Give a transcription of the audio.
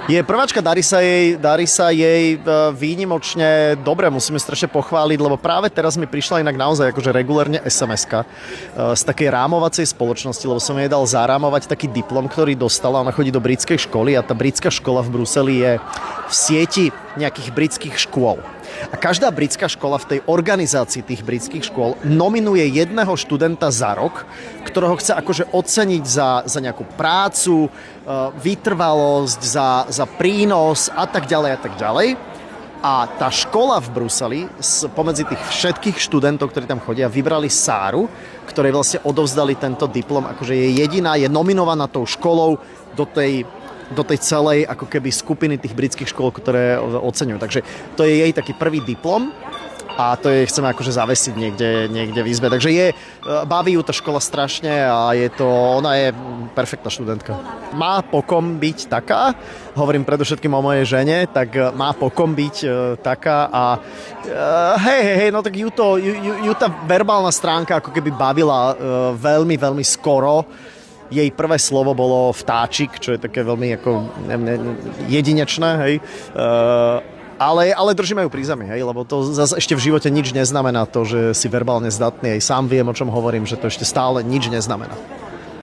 Je prváčka, darí sa jej výnimočne dobre, musíme strašne pochváliť, lebo práve teraz mi prišla inak naozaj akože regulérne SMS-ka z takej rámovacej spoločnosti, lebo som jej dal zarámovať taký diplom, ktorý dostala. Ona chodí do britskej školy a tá britská škola v Bruseli je v sieti nejakých britských škôl. A každá britská škola v tej organizácii tých britských škôl nominuje jedného študenta za rok, ktorého chce akože oceniť za nejakú prácu, vytrvalosť, za prínos a tak ďalej a tak ďalej. A tá škola v Bruseli pomedzi tých všetkých študentov, ktorí tam chodia, vybrali Sáru, ktorej vlastne odovzdali tento diplom, akože je jediná, je nominovaná tou školou do tej celej ako keby skupiny tých britských škôl, ktoré oceňujú. Takže to je jej taký prvý diplom a to jej chceme akože zavesiť niekde v izbe. Takže baví ju tá škola strašne a ona je perfektná študentka. Má pokom byť taká, hovorím predovšetkým o mojej žene, tak má pokom byť taká a hej, no tak ju tá verbálna stránka ako keby bavila veľmi, veľmi skoro. Jej prvé slovo bolo vtáčik, čo je také veľmi ako jedinečné, hej. Ale držíme ju pri zemi, hej, lebo to zase ešte v živote nič neznamená to, že si verbálne zdatný. Aj sám viem, o čom hovorím, že to ešte stále nič neznamená.